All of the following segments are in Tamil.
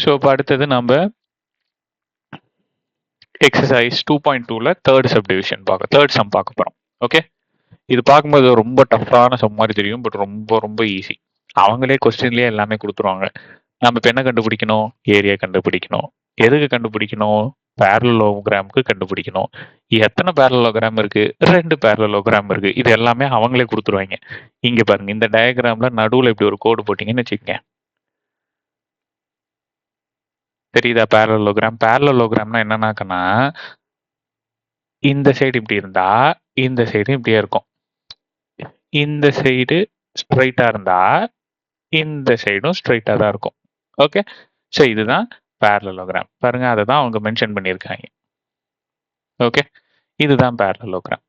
ஸோ இப்போ அடுத்தது நம்ம எக்ஸசைஸ் 2.2ல தேர்ட் சம் பார்க்க போகிறோம். ஓகே, இது பார்க்கும்போது ரொம்ப டஃப்பான சம் மாதிரி தெரியும், பட் ரொம்ப ரொம்ப ஈஸி. அவங்களே கொஸ்டின்லேயே எல்லாமே கொடுத்துருவாங்க. நம்ம இப்போ என்ன கண்டுபிடிக்கணும்? ஏரியா கண்டுபிடிக்கணும். எதுக்கு கண்டுபிடிக்கணும்? பேரலோகிராமுக்கு கண்டுபிடிக்கணும். எத்தனை பேரலோகிராம் இருக்கு? 2 பேரலோகிராம் இருக்கு. இது எல்லாமே அவங்களே கொடுத்துருவாங்க. இங்க பாருங்க, இந்த டயக்ராம்ல நடுவுல இப்படி ஒரு கோடு போட்டீங்கன்னு வச்சுக்கோங்க. தெரியுதா? பேரலோகிராம்னா என்னன்னாக்கன்னா, இந்த சைடு இப்படி இருந்தா இந்த சைடு இப்படியே இருக்கும். இந்த சைடு ஸ்ட்ரைட்டா இருந்தா இந்த சைடும் ஸ்ட்ரைட்டா தான் இருக்கும். ஓகே, ஸோ இதுதான் பேரலோகிராம். பாருங்க, அதை தான் அவங்க மென்ஷன் பண்ணியிருக்காங்க. ஓகே, இதுதான் பேரலோகிராம்.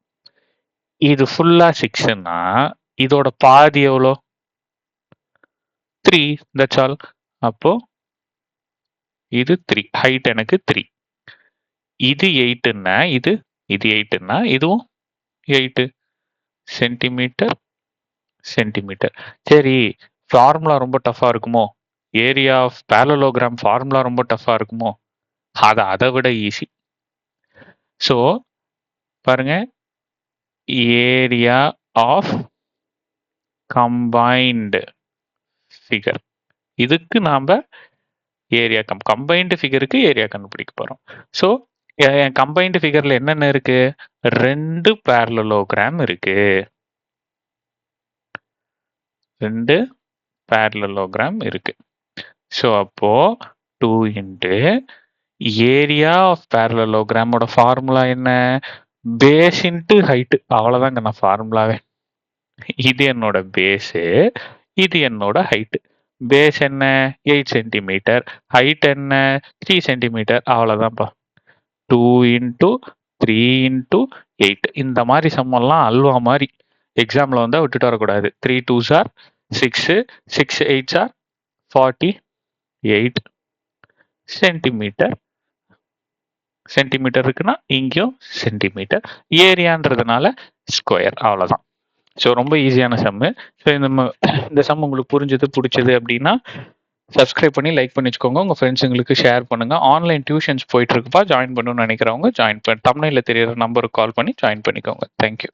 இது ஃபுல்லா 6ன்னா இதோட பாதி எவ்வளோ? 3. That's all. அப்போ இது 3. ஹைட் எனக்கு 3. இது 8ன்னா இது 8ன்னா இதுவும் 8 சென்டிமீட்டர். சரி, ஃபார்முலா ரொம்ப டஃபா இருக்குமோ? ஏரியா ஆஃப் பேரலோகிராம் ஃபார்முலா ரொம்ப டஃபா இருக்குமோ? அதை விட ஈஸி. ஸோ பாருங்க, ஏரியா ஆஃப் கம்பைன்டு ஃபிகர், இதுக்கு நாம ஏரியா கம்பைன்டு ஃபிகருக்கு ஏரியா கண்டுபிடிக்க போறோம். ஸோ கம்பைன்டு ஃபிகர்ல என்னென்ன இருக்கு? 2 பேரலோகிராம் இருக்கு. 2 பேரலோகிராம் இருக்கு. ஸோ அப்போ 2 இன்ட்டு ஏரியா ஆஃப் பேரலோகிராமோட ஃபார்முலா என்ன? Base into height. அவ்வளோதாங்க நான் ஃபார்முலாவே. இது என்னோட பேஸு, இது என்னோட ஹைட்டு. பேஸ் என்ன? 8 சென்டிமீட்டர். ஹைட் என்ன? 3 சென்டிமீட்டர். அவ்வளோதான்ப்பா. 2 into 3 into 8. இந்த மாதிரி சம்மெல்லாம் அல்வா மாதிரி எக்ஸாமில் வந்தால் விட்டுட்டு வரக்கூடாது. 3 2s are 6, 6 8s are 48 centimetre இருக்குன்னா இங்கேயும் சென்டிமீட்டர். ஏரியான்றதுனால ஸ்கொயர். அவ்வளோதான். ஸோ ரொம்ப ஈஸியான சம்மு. ஸோ இந்த சம் உங்களுக்கு பிடிச்சது அப்படின்னா சப்ஸ்கிரைப் பண்ணி லைக் பண்ணி வச்சுக்கோங்க. உங்கள் ஃப்ரெண்ட்ஸுங்களுக்கு ஷேர் பண்ணுங்கள். ஆன்லைன் டியூஷன்ஸ் போயிட்டு இருக்குப்பா, ஜாயின் பண்ணணும்னு நினைக்கிறவங்க ஜாயின் பண்ணி தமிழில் தெரியிற நம்பருக்கு கால் பண்ணி ஜாயின் பண்ணிக்கோங்க. தேங்க்யூ.